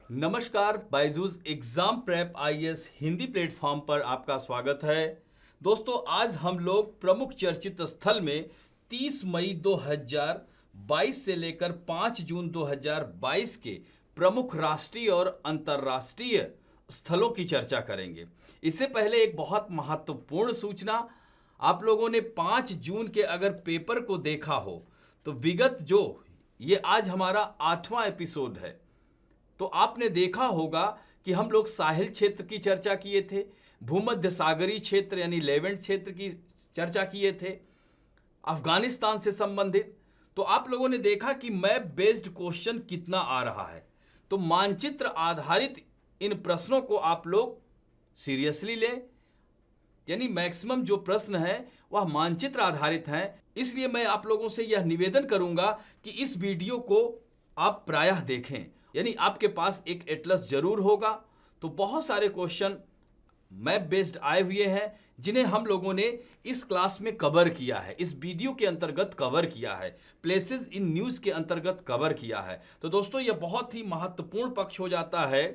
नमस्कार, Byju's exam prep IAS Hindi platform पर आपका स्वागत है। दोस्तों, आज हम लोग प्रमुख चर्चित स्थल में 30 मई 2022 से लेकर 5 जून 2022 के प्रमुख राष्ट्रीय और अंतर्राष्ट्रीय स्थलों की चर्चा करेंगे। इससे पहले एक बहुत महत्वपूर्ण सूचना, आप लोगों ने 5 जून के अगर पेपर को देखा हो तो विगत जो ये आज हमारा 8वां एपिसोड है, तो आपने देखा होगा कि हम लोग साहिल क्षेत्र की चर्चा किए थे, भूमध्य सागरीय क्षेत्र यानी लेवेंट क्षेत्र की चर्चा किए थे, अफगानिस्तान से संबंधित। तो आप लोगों ने देखा कि मैप बेस्ड क्वेश्चन कितना आ रहा है। तो मानचित्र आधारित इन प्रश्नों को आप लोग सीरियसली लें, यानी मैक्सिमम जो प्रश्न है वह मानचित्र आधारित हैं। इसलिए मैं आप लोगों से यह निवेदन करूंगा कि इस वीडियो को आप प्रायः देखें, यानी आपके पास एक एटलस जरूर होगा। तो बहुत सारे क्वेश्चन मैप बेस्ड आए हुए हैं जिन्हें हम लोगों ने इस क्लास में कवर किया है, इस वीडियो के अंतर्गत कवर किया है, प्लेसेस इन न्यूज़ के अंतर्गत कवर किया है। तो दोस्तों, यह बहुत ही महत्वपूर्ण पक्ष हो जाता है,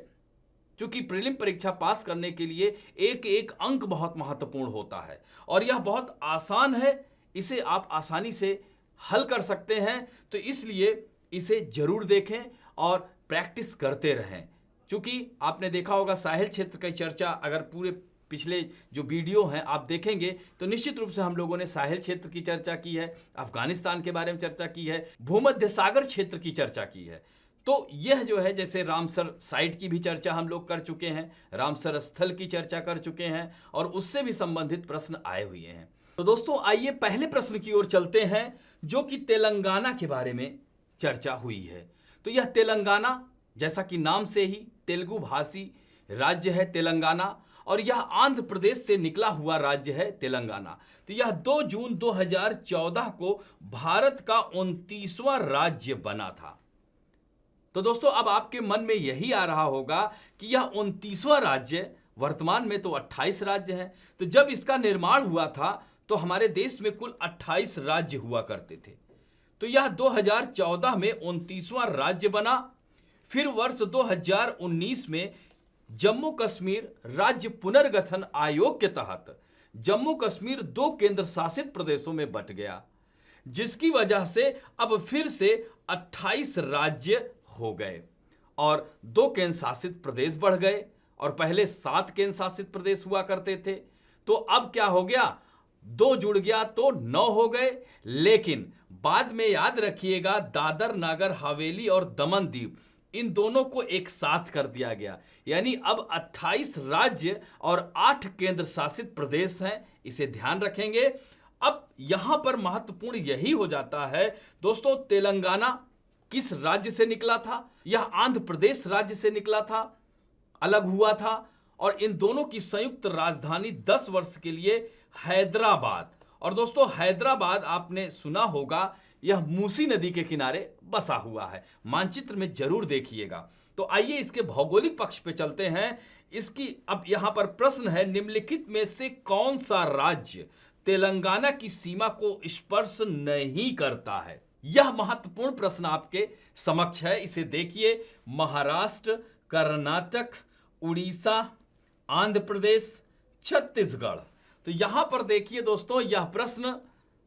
क्योंकि प्रीलिम परीक्षा पास करने के लिए एक एक अंक बहुत महत्वपूर्ण होता है और यह बहुत आसान है, इसे आप आसानी से हल कर सकते हैं। तो इसलिए इसे जरूर देखें और प्रैक्टिस करते रहें। क्योंकि आपने देखा होगा साहिल क्षेत्र की चर्चा, अगर पूरे पिछले जो वीडियो हैं आप देखेंगे तो निश्चित रूप से हम लोगों ने साहिल क्षेत्र की चर्चा की है, अफगानिस्तान के बारे में चर्चा की है, भूमध्य सागर क्षेत्र की चर्चा की है। तो यह जो है, जैसे रामसर साइट की भी चर्चा हम लोग कर चुके हैं, रामसर स्थल की चर्चा कर चुके हैं और उससे भी संबंधित प्रश्न आए हुए हैं। तो दोस्तों, आइए पहले प्रश्न की ओर चलते हैं, जो कि तेलंगाना के बारे में चर्चा हुई है। तो यह तेलंगाना, जैसा कि नाम से ही तेलुगु भाषी राज्य है तेलंगाना, और यह आंध्र प्रदेश से निकला हुआ राज्य है तेलंगाना। तो यह 2 जून 2014 को भारत का 29वां राज्य बना था। तो दोस्तों, अब आपके मन में यही आ रहा होगा कि यह 29वां राज्य, वर्तमान में तो 28 राज्य हैं, तो जब इसका निर्माण हुआ था तो हमारे देश में कुल 28 राज्य हुआ करते थे। तो यह 2014 में 29वां राज्य बना। फिर वर्ष 2019 में जम्मू कश्मीर राज्य पुनर्गठन आयोग के तहत जम्मू कश्मीर 2 केंद्र शासित प्रदेशों में बंट गया, जिसकी वजह से अब फिर से 28 राज्य हो गए और 2 केंद्र शासित प्रदेश बढ़ गए, और पहले 7 केंद्र शासित प्रदेश हुआ करते थे। तो अब क्या हो गया, 2 जुड़ गया तो 9 हो गए। लेकिन बाद में याद रखिएगा, दादर नागर हवेली और दमन दीव, इन दोनों को एक साथ कर दिया गया, यानी अब 28 राज्य और 8 केंद्र शासित प्रदेश हैं। इसे ध्यान रखेंगे। अब यहां पर महत्वपूर्ण यही हो जाता है दोस्तों, तेलंगाना किस राज्य से निकला था? यह आंध्र प्रदेश राज्य से निकला था, अलग हुआ था, और इन दोनों की संयुक्त राजधानी 10 वर्ष के लिए हैदराबाद। और दोस्तों, हैदराबाद आपने सुना होगा, यह मूसी नदी के किनारे बसा हुआ है, मानचित्र में जरूर देखिएगा। तो आइए इसके भौगोलिक पक्ष पे चलते हैं। इसकी अब यहां पर प्रश्न है, निम्नलिखित में से कौन सा राज्य तेलंगाना की सीमा को स्पर्श नहीं करता है? यह महत्वपूर्ण प्रश्न आपके समक्ष है, इसे देखिए। महाराष्ट्र, कर्नाटक, उड़ीसा, आंध्र प्रदेश, छत्तीसगढ़। तो यहां पर देखिए दोस्तों, यह प्रश्न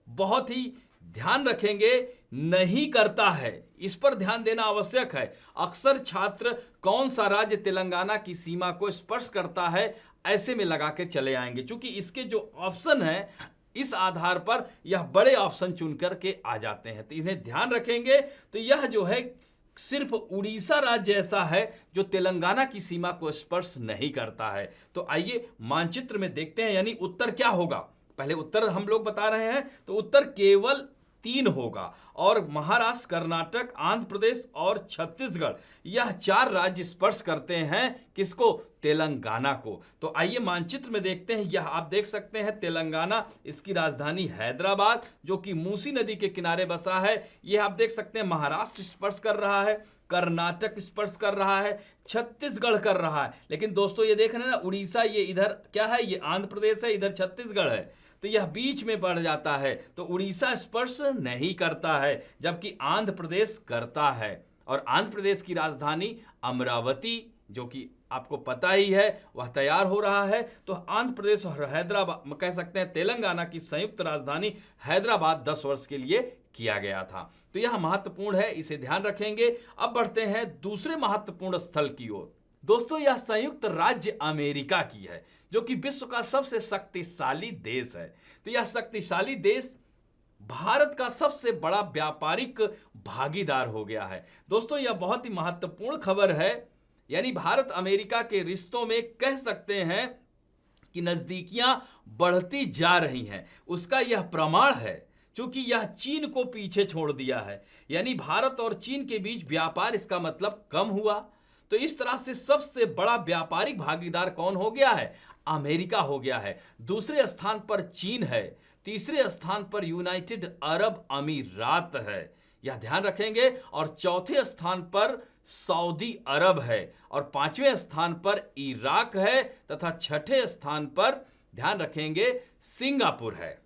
बहुत ही ध्यान रखेंगे, नहीं करता है, इस पर ध्यान देना आवश्यक है। अक्सर छात्र कौन सा राज्य तेलंगाना की सीमा को स्पर्श करता है ऐसे में लगा के चले आएंगे, क्योंकि इसके जो ऑप्शन है इस आधार पर यह बड़े ऑप्शन चुन करके आ जाते हैं, तो इन्हें ध्यान रखेंगे। तो यह जो है सिर्फ उड़ीसा राज्य ऐसा है जो तेलंगाना की सीमा को स्पर्श नहीं करता है। तो आइए मानचित्र में देखते हैं, यानी उत्तर क्या होगा। पहले उत्तर हम लोग बता रहे हैं, तो उत्तर केवल 3 होगा, और महाराष्ट्र, कर्नाटक, आंध्र प्रदेश और छत्तीसगढ़, यह 4 राज्य स्पर्श करते हैं किसको? तेलंगाना को। तो आइए मानचित्र में देखते हैं। यह आप देख सकते हैं तेलंगाना, इसकी राजधानी हैदराबाद, जो कि मूसी नदी के किनारे बसा है। यह आप देख सकते हैं महाराष्ट्र स्पर्श कर रहा है, कर्नाटक स्पर्श कर रहा है, छत्तीसगढ़ कर रहा है। लेकिन दोस्तों, ये देख रहे हैं ना, उड़ीसा ये इधर क्या है, ये आंध्र प्रदेश है, इधर छत्तीसगढ़ है, तो यह बीच में पड़ जाता है। तो उड़ीसा स्पर्श नहीं करता है, जबकि आंध्र प्रदेश करता है। और आंध्र प्रदेश की राजधानी अमरावती, जो कि आपको पता ही है, वह तैयार हो रहा है। तो आंध्र प्रदेश और हैदराबाद, कह सकते हैं तेलंगाना की संयुक्त राजधानी हैदराबाद 10 वर्ष के लिए किया गया था। तो यह महत्वपूर्ण है, इसे ध्यान रखेंगे। अब बढ़ते हैं दूसरे महत्वपूर्ण स्थल की ओर। दोस्तों, यह संयुक्त राज्य अमेरिका की है, जो कि विश्व का सबसे शक्तिशाली देश है। तो यह शक्तिशाली देश भारत का सबसे बड़ा व्यापारिक भागीदार हो गया है। दोस्तों, यह बहुत ही महत्वपूर्ण खबर है। यानी भारत अमेरिका के रिश्तों में कह सकते हैं कि नजदीकियां बढ़ती जा रही हैं। उसका यह प्रमाण है, क्योंकि यह चीन को पीछे छोड़ दिया है। यानी भारत और चीन के बीच व्यापार, इसका मतलब कम हुआ। तो इस तरह से सबसे बड़ा व्यापारिक भागीदार कौन हो गया है? अमेरिका हो गया है। दूसरे स्थान पर चीन है, तीसरे स्थान पर यूनाइटेड अरब अमीरात है, यह ध्यान रखेंगे। और चौथे स्थान पर सऊदी अरब है, और पांचवें स्थान पर इराक है, तथा छठे स्थान पर ध्यान रखेंगे सिंगापुर है।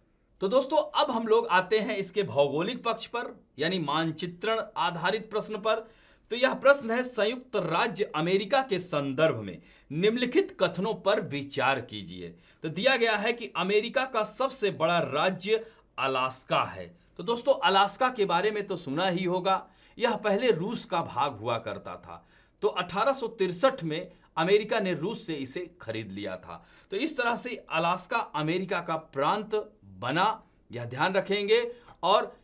तो दोस्तों, अब हम लोग आते हैं इसके भौगोलिक पक्ष पर, यानी मानचित्रण आधारित प्रश्न पर। तो यह प्रश्न है, संयुक्त राज्य अमेरिका के संदर्भ में निम्नलिखित कथनों पर विचार कीजिए। तो दिया गया है कि अमेरिका का सबसे बड़ा राज्य अलास्का है। तो दोस्तों, अलास्का के बारे में तो सुना ही होगा। यह पहले रूस का भाग हुआ करता था। तो 1863 में अमेरिका ने रूस से इसे खरीद लिया था। तो इस तरह से अलास्का अमेरिका का प्रांत बना, यह ध्यान रखेंगे। और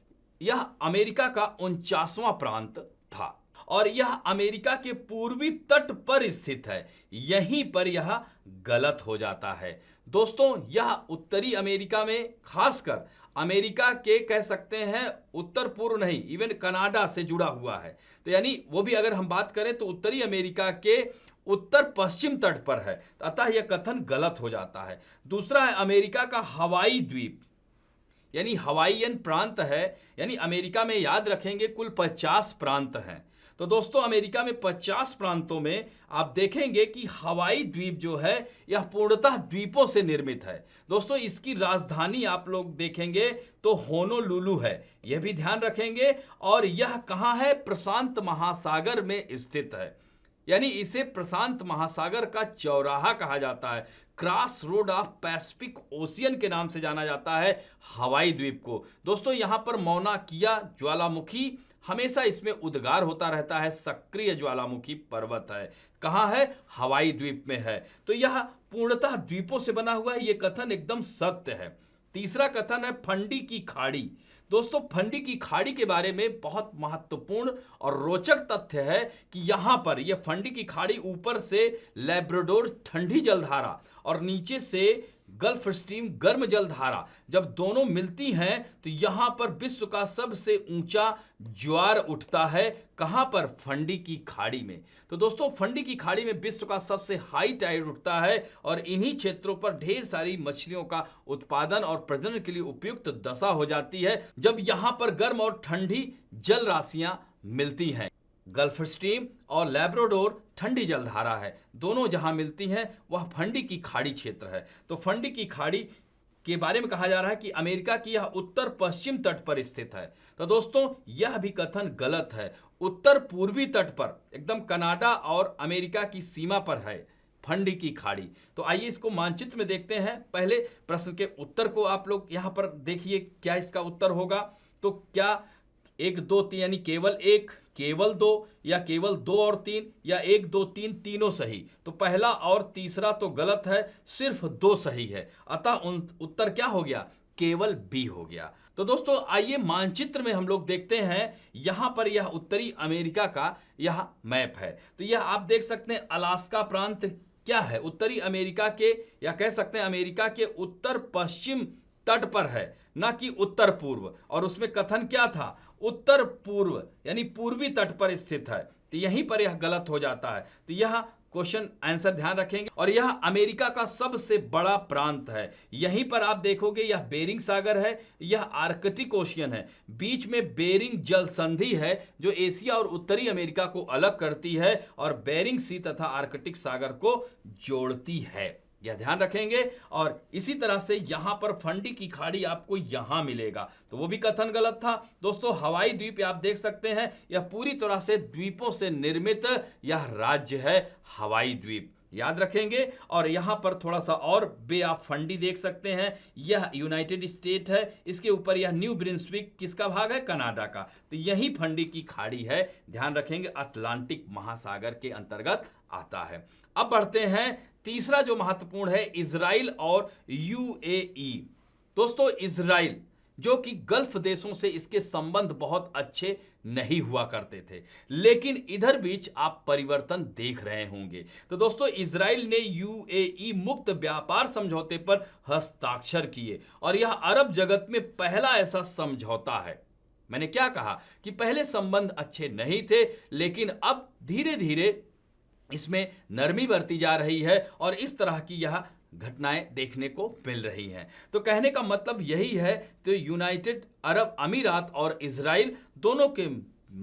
यह अमेरिका का 49वां प्रांत था, और यह अमेरिका के पूर्वी तट पर स्थित है। यहीं पर यह गलत हो जाता है। दोस्तों, यह उत्तरी अमेरिका में, खासकर अमेरिका के कह सकते हैं उत्तर पूर्व नहीं, इवन कनाडा से जुड़ा हुआ है। तो यानी वो भी अगर हम बात करें तो उत्तरी अमेरिका के उत्तर पश्चिम तट पर है। अतः यह कथन गलत हो जाता है। दूसरा है अमेरिका का हवाई द्वीप, यानी हवाईयन प्रांत है। यानी अमेरिका में याद रखेंगे कुल 50 प्रांत हैं। तो दोस्तों, अमेरिका में 50 प्रांतों में आप देखेंगे कि हवाई द्वीप जो है यह पूर्णतः द्वीपों से निर्मित है। दोस्तों, इसकी राजधानी आप लोग देखेंगे तो होनोलुलु है, यह भी ध्यान रखेंगे। और यह कहाँ है? प्रशांत महासागर में स्थित है। यानी इसे प्रशांत महासागर का चौराहा कहा जाता है। Cross road of Pacific ocean के नाम से जाना जाता है हवाई द्वीप को। दोस्तों, यहां पर मौना किया ज्वालामुखी हमेशा इसमें उद्गार होता रहता है। सक्रिय ज्वालामुखी पर्वत है। कहां है? हवाई द्वीप में है। तो यह पूर्णतः द्वीपों से बना हुआ है, यह कथन एकदम सत्य है। तीसरा कथन है फंडी की खाड़ी। दोस्तों, फंडी की खाड़ी के बारे में बहुत महत्वपूर्ण और रोचक तथ्य है कि यहां पर यह फंडी की खाड़ी ऊपर से लैब्राडोर ठंडी जलधारा और नीचे से गल्फ स्ट्रीम गर्म जलधारा जब दोनों मिलती हैं तो यहां पर विश्व का सबसे ऊंचा ज्वार उठता है। कहां पर? फंडी की खाड़ी में। तो दोस्तों, फंडी की खाड़ी में विश्व का सबसे हाई टाइड उठता है, और इन्हीं क्षेत्रों पर ढेर सारी मछलियों का उत्पादन और प्रजनन के लिए उपयुक्त दशा हो जाती है, जब यहां पर गर्म और ठंडी जल राशियां मिलती हैं। गल्फ स्ट्रीम और लैब्राडोर ठंडी जलधारा है, दोनों जहां मिलती हैं वह फंडी की खाड़ी क्षेत्र है। तो फंडी की खाड़ी के बारे में कहा जा रहा है कि अमेरिका की यह उत्तर पश्चिम तट पर स्थित है। तो दोस्तों, यह भी कथन गलत है। उत्तर पूर्वी तट पर, एकदम कनाडा और अमेरिका की सीमा पर है फंडी की खाड़ी। तो आइए इसको मानचित्र में देखते हैं। पहले प्रश्न के उत्तर को आप लोग यहां पर देखिए, क्या इसका उत्तर होगा। तो क्या 1 2 3 यानी केवल 1, केवल 2, या केवल 2 और 3, या 1 2 3 तीनों सही? तो पहला और तीसरा तो गलत है, सिर्फ 2 सही है। अतः उत्तर क्या हो गया? केवल बी हो गया। तो दोस्तों, आइए मानचित्र में हम लोग देखते हैं। यहां पर यह उत्तरी अमेरिका का यह मैप है। तो यह आप देख सकते हैं अलास्का प्रांत क्या है? उत्तरी अमेरिका के, या कह सकते हैं अमेरिका के उत्तर पश्चिम तट पर है, ना कि उत्तर पूर्व। और उसमें कथन क्या था? उत्तर पूर्व, यानी पूर्वी तट पर स्थित है। तो यहीं पर यह गलत हो जाता है। तो यह क्वेश्चन आंसर ध्यान रखेंगे। और यह अमेरिका का सबसे बड़ा प्रांत है। यहीं पर आप देखोगे यह बेरिंग सागर है, यह आर्कटिक ओशियन है, बीच में बेरिंग जल संधि है जो एशिया और उत्तरी अमेरिका को अलग करती है और बेरिंग सी तथा आर्कटिक सागर को जोड़ती है। यह ध्यान रखेंगे। और इसी तरह से यहां पर फंडी की खाड़ी आपको यहां मिलेगा, तो वो भी कथन गलत था। दोस्तों हवाई द्वीप आप देख सकते हैं, यह पूरी तरह से द्वीपों से निर्मित यह राज्य है हवाई द्वीप, याद रखेंगे। और यहां पर थोड़ा सा और बे ऑफ फंडी देख सकते हैं, यह यूनाइटेड स्टेट है, इसके ऊपर यह न्यू ब्रिंसविक किसका भाग है, कनाडा का, तो यही फंडी की खाड़ी है, ध्यान रखेंगे, अटलांटिक महासागर के अंतर्गत आता है। अब बढ़ते हैं, तीसरा जो महत्वपूर्ण है इजराइल और यूएई। दोस्तों इजराइल जो कि गल्फ देशों से इसके संबंध बहुत अच्छे नहीं हुआ करते थे, लेकिन इधर बीच आप परिवर्तन देख रहे होंगे। तो दोस्तों इजराइल ने यूएई मुक्त व्यापार समझौते पर हस्ताक्षर किए और यह अरब जगत में पहला ऐसा समझौता है। मैंने क्या कहा कि पहले संबंध अच्छे नहीं थे, लेकिन अब धीरे धीरे इसमें नरमी बरती जा रही है और इस तरह की यह घटनाएं देखने को मिल रही हैं। तो कहने का मतलब यही है, तो यूनाइटेड अरब अमीरात और इजराइल दोनों के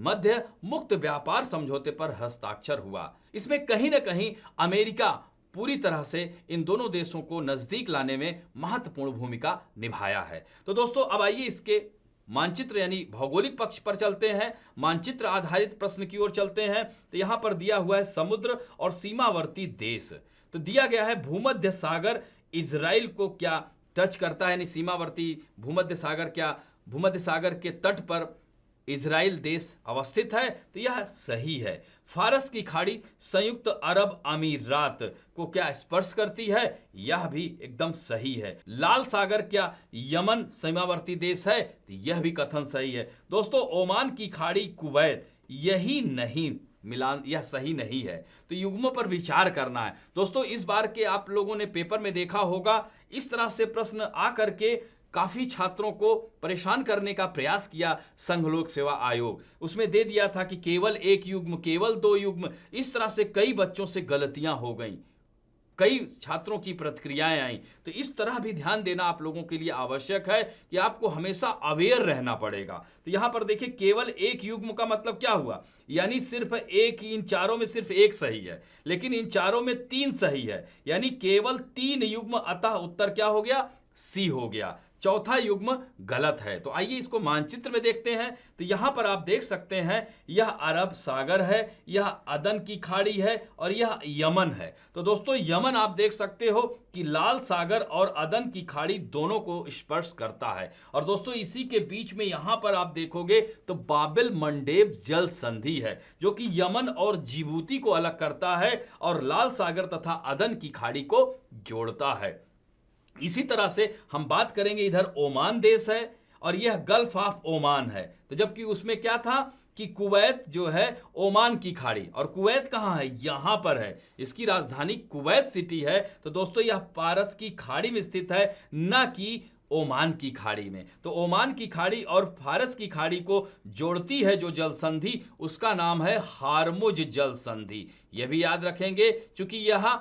मध्य मुक्त व्यापार समझौते पर हस्ताक्षर हुआ। इसमें कहीं ना कहीं अमेरिका पूरी तरह से इन दोनों देशों को नजदीक लाने में महत्वपूर्ण भूमिका निभाया है। तो दोस्तों अब आइए इसके मानचित्र यानी भौगोलिक पक्ष पर चलते हैं, मानचित्र आधारित प्रश्न की ओर चलते हैं। तो यहां पर दिया हुआ है समुद्र और सीमावर्ती देश, तो दिया गया है भूमध्य सागर इजराइल को क्या टच करता है, यानी सीमावर्ती भूमध्य सागर क्या भूमध्य सागर के तट पर इजराइल देश अवस्थित है, तो यह सही है। फारस की खाड़ी संयुक्त अरब अमीरात को क्या स्पर्श करती है, यह भी एकदम सही है। लाल सागर क्या यमन सीमावर्ती देश है, तो यह भी कथन सही है। दोस्तों ओमान की खाड़ी कुवैत, यही नहीं मिलान, यह सही नहीं है, तो युग्मों पर विचार करना है। दोस्तों इस बार के आप लोगों ने पेपर में देखा होगा, इस तरह से प्रश्न आकर के काफी छात्रों को परेशान करने का प्रयास किया संघ लोक सेवा आयोग। उसमें दे दिया था कि केवल एक युग्म, केवल 2 युग्म, इस तरह से कई बच्चों से गलतियां हो गईं, कई छात्रों की प्रतिक्रियाएं आई। तो इस तरह भी ध्यान देना आप लोगों के लिए आवश्यक है कि आपको हमेशा अवेयर रहना पड़ेगा। तो यहां पर देखिए केवल एक युग्म का मतलब क्या हुआ, यानी सिर्फ एक, इन चारों में सिर्फ एक सही है, लेकिन इन चारों में 3 सही है, यानी केवल 3 युग्म, अतः उत्तर क्या हो गया, सी हो गया। चौथा युग्म गलत है। तो आइए इसको मानचित्र में देखते हैं। तो यहां पर आप देख सकते हैं यह अरब सागर है, यह अदन की खाड़ी है और यह यमन है। तो दोस्तों यमन आप देख सकते हो कि लाल सागर और अदन की खाड़ी दोनों को स्पर्श करता है। और दोस्तों इसी के बीच में यहां पर आप देखोगे तो बाबिल मंडेब जल संधि है, जो कि यमन और जिबूती को अलग करता है और लाल सागर तथा अदन की खाड़ी को जोड़ता है। इसी तरह से हम बात करेंगे, इधर ओमान देश है और यह गल्फ ऑफ ओमान है, तो जबकि उसमें क्या था कि कुवैत जो है ओमान की खाड़ी, और कुवैत कहाँ है, यहां पर है, इसकी राजधानी कुवैत सिटी है। तो दोस्तों यह पारस की खाड़ी में स्थित है, न कि ओमान की खाड़ी में। तो ओमान की खाड़ी और फारस की खाड़ी को जोड़ती है जो जल संधि, उसका नाम है हार्मुज जल संधि। यह भी याद रखेंगे, क्योंकि यह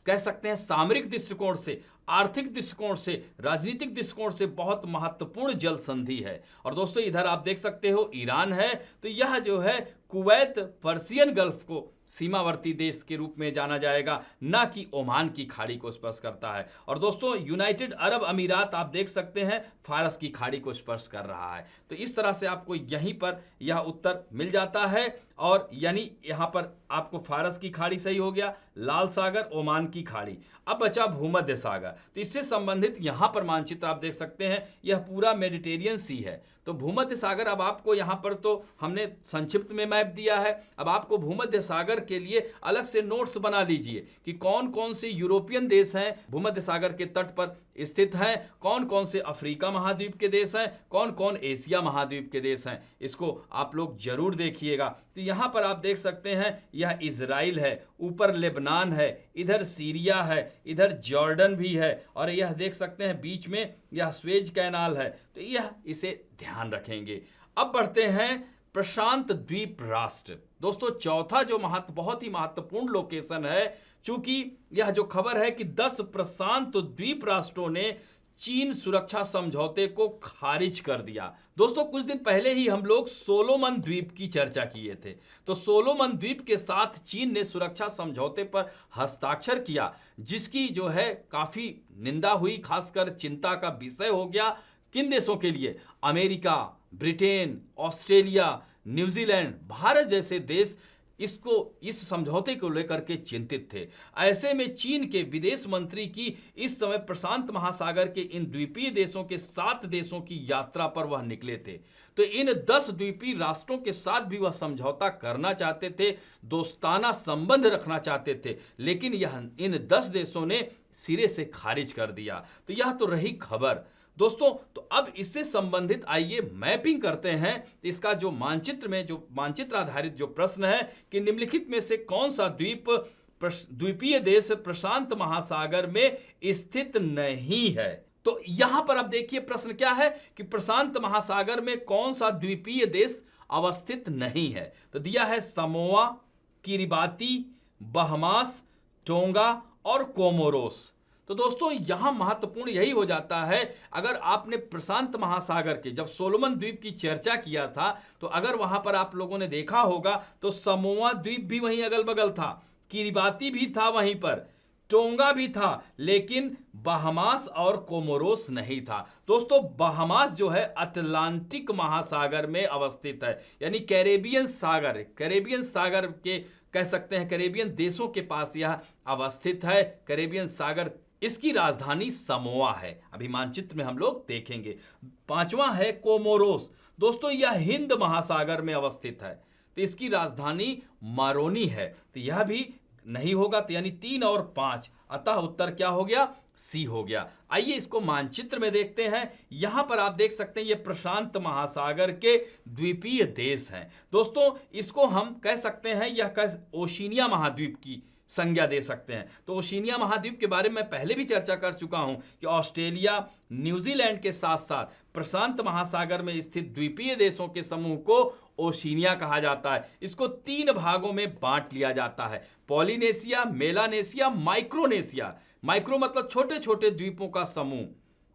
कह सकते हैं सामरिक दृष्टिकोण से, आर्थिक दृष्टिकोण से, राजनीतिक दृष्टिकोण से बहुत महत्वपूर्ण जल संधि है। और दोस्तों इधर आप देख सकते हो ईरान है, तो यह जो है कुवैत पर्सियन गल्फ को सीमावर्ती देश के रूप में जाना जाएगा, ना कि ओमान की खाड़ी को स्पर्श करता है। और दोस्तों यूनाइटेड अरब अमीरात आप देख सकते हैं फारस की खाड़ी को स्पर्श कर रहा है। तो इस तरह से आपको यहीं पर यह उत्तर मिल जाता है, और यानी यहां पर आपको फारस की खाड़ी सही हो गया, लाल सागर, ओमान की खाड़ी। अब बचा भूमध्य सागर, तो इससे संबंधित यहां पर मानचित्र आप देख सकते हैं, यह पूरा मेडिटेरियन सी है। तो भूमध्य सागर, अब आपको यहां पर तो हमने संक्षिप्त में मैप दिया है, अब आपको भूमध्य सागर के लिए अलग से नोट्स बना लीजिए कि कौन कौन से यूरोपियन देश हैं भूमध्य सागर के तट पर स्थित हैं, कौन कौन से अफ्रीका महाद्वीप के देश हैं, कौन कौन एशिया महाद्वीप के देश हैं। इसको आप लोग जरूर देखिएगा। तो यहां पर आप देख सकते हैं यह इजराइल है, ऊपर लेबनान है, इधर सीरिया है, इधर जॉर्डन भी है, और यह देख सकते हैं बीच में यह स्वेज कैनाल है। तो यह इसे ध्यान रखेंगे। अब बढ़ते हैं प्रशांत द्वीप राष्ट्र। दोस्तों चौथा जो बहुत ही महत्वपूर्ण लोकेशन है, चूंकि यह जो खबर है कि 10 प्रशांत द्वीप राष्ट्रों ने चीन सुरक्षा समझौते को खारिज कर दिया। दोस्तों कुछ दिन पहले ही हम लोग सोलोमन द्वीप की चर्चा किए थे। तो सोलोमन द्वीप के साथ चीन ने सुरक्षा समझौते पर हस्ताक्षर किया, जिसकी जो है काफी निंदा हुई, खासकर चिंता का विषय हो गया। किन देशों के लिए? America, Britain, Australia, New Zealand, Bharat जैसे देश इस समझौते को लेकर के चिंतित थे। ऐसे में चीन के विदेश मंत्री की इस समय प्रशांत महासागर के इन द्वीपीय देशों के 7 देशों की यात्रा पर वह निकले थे। तो इन 10 द्वीपीय राष्ट्रों के साथ भी वह समझौता करना चाहते थे, दोस्ताना संबंध रखना चाहते थे, लेकिन इन 10 देशों ने सिरे से खारिज कर दिया। तो यह तो रही खबर दोस्तों। तो अब इससे संबंधित आइए मैपिंग करते हैं। इसका जो मानचित्र आधारित जो प्रश्न है कि निम्नलिखित में से कौन सा द्वीपीय देश प्रशांत महासागर में स्थित नहीं है। तो यहां पर अब देखिए प्रश्न क्या है कि प्रशांत महासागर में कौन सा द्वीपीय देश अवस्थित नहीं है। तो दिया है समोआ, किरिबाती, बहमास, टोंगा और कोमोरोस। तो दोस्तों यहां महत्वपूर्ण यही हो जाता है, अगर आपने प्रशांत महासागर के जब सोलोमन द्वीप की चर्चा किया था तो अगर वहां पर आप लोगों ने देखा होगा तो समोआ द्वीप भी वहीं अगल बगल था, किरिबाती भी था वहीं पर, टोंगा भी था, लेकिन बहमास और कोमोरोस नहीं था। दोस्तों बहमास जो है अटलांटिक महासागर में अवस्थित है, यानी कैरेबियन सागर के कह सकते हैं, कैरेबियन देशों के पास यह अवस्थित है। कैरेबियन सागर, इसकी राजधानी समोआ है, अभी मानचित्र में हम लोग देखेंगे। 5वां है कोमोरोस। दोस्तों यह हिंद महासागर में अवस्थित है, तो इसकी राजधानी मारोनी है, तो यह भी नहीं होगा। तो यानी 3 और 5, अतः उत्तर क्या हो गया? सी हो गया। आइए इसको मानचित्र में देखते हैं। यहां पर आप देख सकते हैं ये प्रशांत महासागर के द्वीपीय देश हैं। दोस्तों इसको हम कह सकते हैं, यह ओशिनिया महाद्वीप की संज्ञा दे सकते हैं। तो ओशिनिया महाद्वीप के बारे में पहले भी चर्चा कर चुका हूं कि ऑस्ट्रेलिया, न्यूजीलैंड के साथ साथ प्रशांत महासागर में स्थित द्वीपीय देशों के समूह को ओशिनिया कहा जाता है। इसको 3 भागों में बांट लिया जाता है, पॉलिनेशिया, मेलानेशिया, माइक्रोनेशिया। माइक्रो मतलब छोटे छोटे द्वीपों का समूह,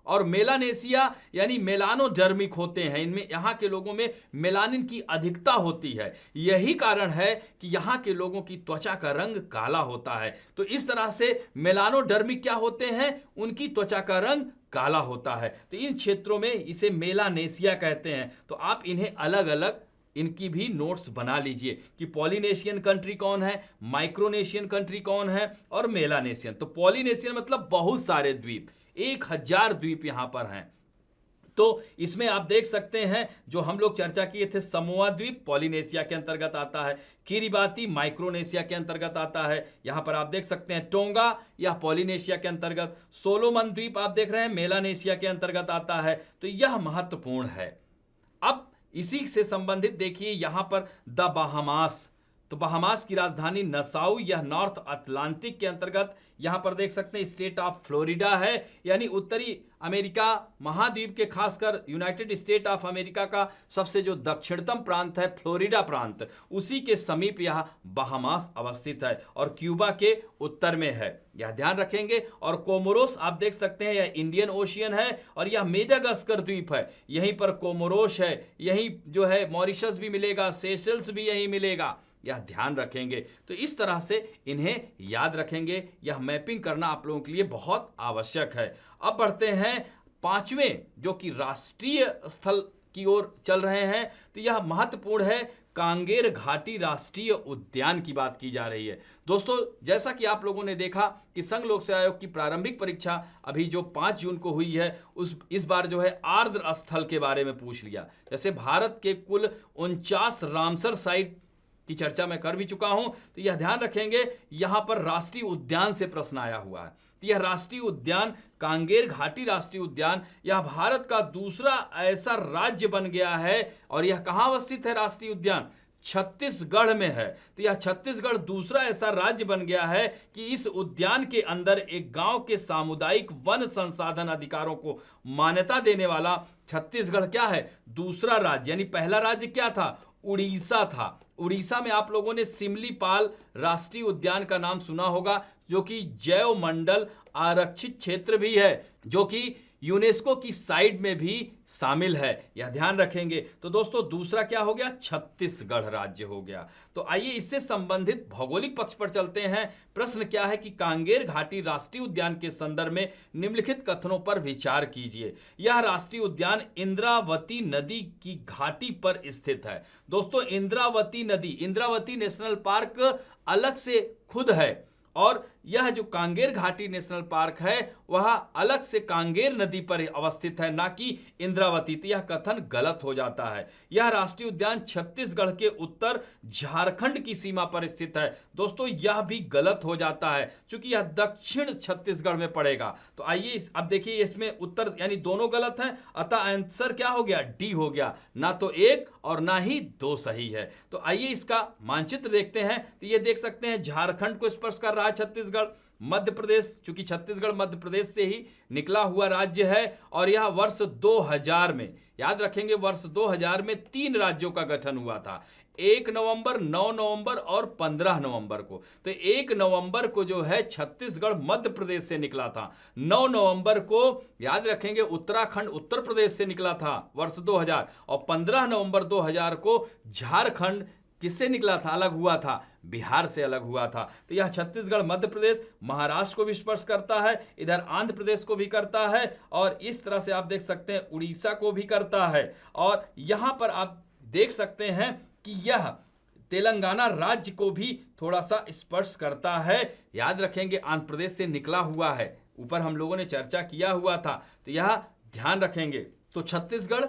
और मेलानेशिया यानी मेलानोडर्मिक होते हैं। इनमें यहाँ के लोगों में मेलानिन की अधिकता होती है, यही कारण है कि यहाँ के लोगों की त्वचा का रंग काला होता है। तो इस तरह से मेलानोडर्मिक क्या होते हैं, उनकी त्वचा का रंग काला होता है। तो इन क्षेत्रों में इसे मेलानेशिया कहते हैं। तो आप इन्हें अलग अलग इनकी भी नोट्स बना लीजिए कि पॉलिनेशियन कंट्री कौन है, माइक्रोनेशियन कंट्री कौन है और मेलानेशियन। तो पॉलिनेशियन मतलब बहुत सारे द्वीप, 1000 द्वीप यहां पर हैं। तो इसमें आप देख सकते हैं जो हम लोग चर्चा किए थे, समोआ द्वीप पॉलिनेशिया के अंतर्गत आता है, किरिबाती माइक्रोनेशिया के अंतर्गत आता है। यहां पर आप देख सकते हैं टोंगा यह पॉलिनेशिया के अंतर्गत, सोलोमन द्वीप आप देख रहे हैं मेलानेशिया के अंतर्गत आता है। तो यह महत्वपूर्ण है। अब इसी से संबंधित देखिए यहां पर द बहामास। तो बहामास की राजधानी नसाउ, यह नॉर्थ अटलांटिक के अंतर्गत, यहां पर देख सकते हैं स्टेट ऑफ फ्लोरिडा है, यानी उत्तरी अमेरिका महाद्वीप के, खासकर यूनाइटेड स्टेट ऑफ अमेरिका का सबसे जो दक्षिणतम प्रांत है फ्लोरिडा प्रांत, उसी के समीप यह बहामास अवस्थित है और क्यूबा के उत्तर में है, यह ध्यान रखेंगे। और कोमोरोस आप देख सकते हैं यह इंडियन ओशियन है और यह मेडागास्कर द्वीप है, यहीं पर कोमोरोस है, यहीं जो है मॉरिशस भी मिलेगा, सेशल्स भी यहीं मिलेगा, यह ध्यान रखेंगे। तो इस तरह से इन्हें याद रखेंगे, यह मैपिंग करना आप लोगों के लिए बहुत आवश्यक है। अब बढ़ते हैं 5वें जो कि राष्ट्रीय स्थल की ओर चल रहे हैं। तो यह महत्वपूर्ण है, कांगेर घाटी राष्ट्रीय उद्यान की बात की जा रही है। दोस्तों जैसा कि आप लोगों ने देखा कि संघ लोक सेवा आयोग की प्रारंभिक परीक्षा अभी जो 5 जून को हुई है, इस बार जो है आर्द्र स्थल के बारे में पूछ लिया। जैसे भारत के कुल 49 रामसर साइट की चर्चा मैं कर भी चुका हूं, तो यह ध्यान रखेंगे यहां पर राष्ट्रीय उद्यान से प्रश्न आया हुआ है। तो यह राष्ट्रीय उद्यान कांगेर घाटी राष्ट्रीय उद्यान, यह भारत का दूसरा ऐसा राज्य बन गया है। और यह कहां अवस्थित है राष्ट्रीय उद्यान? छत्तीसगढ़ में है। तो यह छत्तीसगढ़ दूसरा ऐसा राज्य बन गया है कि इस उद्यान के अंदर एक गांव के सामुदायिक वन संसाधन अधिकारों को मान्यता देने वाला छत्तीसगढ़ क्या है? दूसरा राज्य। यानी पहला राज्य क्या था? उड़ीसा था। उड़ीसा में आप लोगों ने सिमलीपाल राष्ट्रीय उद्यान का नाम सुना होगा, जो कि जैव मंडल आरक्षित क्षेत्र भी है, जो कि यूनेस्को की साइट में भी शामिल है, यह ध्यान रखेंगे। तो दोस्तों दूसरा क्या हो गया, छत्तीसगढ़ राज्य हो गया। तो आइए इससे संबंधित भौगोलिक पक्ष पर चलते हैं। प्रश्न क्या है कि कांगेर घाटी राष्ट्रीय उद्यान के संदर्भ में निम्नलिखित कथनों पर विचार कीजिए। यह राष्ट्रीय उद्यान इंद्रावती नदी की घाटी पर स्थित है। दोस्तों इंद्रावती नेशनल पार्क अलग से खुद है, और यह जो कांगेर घाटी नेशनल पार्क है वह अलग से कांगेर नदी पर अवस्थित है, ना कि इंद्रावती। तो यह कथन गलत हो जाता है। यह राष्ट्रीय उद्यान छत्तीसगढ़ के उत्तर झारखंड की सीमा पर स्थित है। दोस्तों यह भी गलत हो जाता है क्योंकि यह दक्षिण छत्तीसगढ़ में पड़ेगा। तो आइए अब देखिए इसमें उत्तर यानी दोनों गलत हैं, अतः आंसर क्या हो गया, डी हो गया। ना तो एक और ना ही दो सही है। तो आइए इसका मानचित्र देखते हैं। तो ये देख सकते हैं झारखंड को स्पर्श कर रहा है छत्तीसगढ़, मध्य प्रदेश, चूंकि छत्तीसगढ़ मध्य प्रदेश से ही निकला हुआ राज्य है, और यह वर्ष 2000 में, याद रखेंगे वर्ष 2000 में 3 राज्यों का गठन हुआ था, 1 नवंबर, 9 नवंबर और 15 नवंबर को। तो 1 नवंबर को जो है छत्तीसगढ़ मध्य प्रदेश से निकला था, 9 नवंबर को याद रखेंगे उत्तराखंड उत्तर प्रदेश से निकला था वर्ष 2000, और 15 नवंबर 2000 को झारखंड किससे निकला था, अलग हुआ था, बिहार से अलग हुआ था। तो यह छत्तीसगढ़ मध्य प्रदेश महाराष्ट्र को भी स्पर्श करता है, इधर आंध्र प्रदेश को भी करता है, और इस तरह से आप देख सकते हैं उड़ीसा को भी करता है। और यहां पर आप देख सकते हैं कि यह तेलंगाना राज्य को भी थोड़ा सा स्पर्श करता है। याद रखेंगे आंध्र प्रदेश से निकला हुआ है, ऊपर हम लोगों ने चर्चा किया हुआ था, तो यह ध्यान रखेंगे। तो छत्तीसगढ़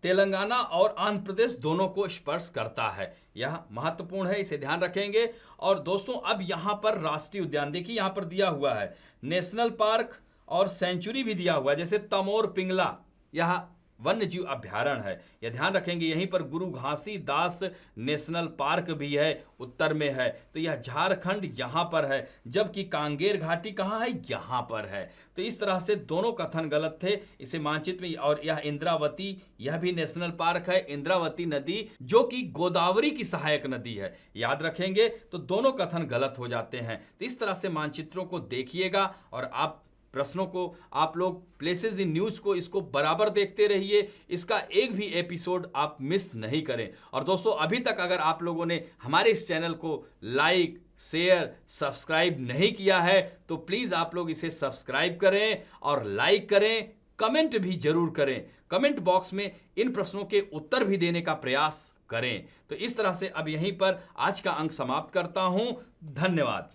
तेलंगाना और आंध्र प्रदेश दोनों को स्पर्श करता है, यह महत्वपूर्ण है, इसे ध्यान रखेंगे। और दोस्तों अब यहां पर राष्ट्रीय उद्यान देखिए, यहां पर दिया हुआ है नेशनल पार्क और सेंचुरी भी दिया हुआ है, जैसे तमोर पिंगला यह वन्य जीव अभ्यारण्य है, यह ध्यान रखेंगे। यहीं पर गुरु घासीदास नेशनल पार्क भी है, उत्तर में है। तो यह झारखंड यहां पर है, जबकि कांगेर घाटी कहां है, यहां पर है। तो इस तरह से दोनों कथन गलत थे इसे मानचित्र में। और यह इंद्रावती, यह भी नेशनल पार्क है, इंद्रावती नदी जो कि गोदावरी की सहायक नदी है, याद रखेंगे। तो दोनों कथन गलत हो जाते हैं। तो इस तरह से मानचित्रों को देखिएगा, और आप प्रश्नों को आप लोग प्लेसेस इन न्यूज़ को इसको बराबर देखते रहिए, इसका एक भी एपिसोड आप मिस नहीं करें। और दोस्तों अभी तक अगर आप लोगों ने हमारे इस चैनल को लाइक, शेयर, सब्सक्राइब नहीं किया है तो प्लीज़ आप लोग इसे सब्सक्राइब करें और लाइक करें, कमेंट भी जरूर करें। कमेंट बॉक्स में इन प्रश्नों के उत्तर भी देने का प्रयास करें। तो इस तरह से अब यहीं पर आज का अंक समाप्त करता हूं। धन्यवाद।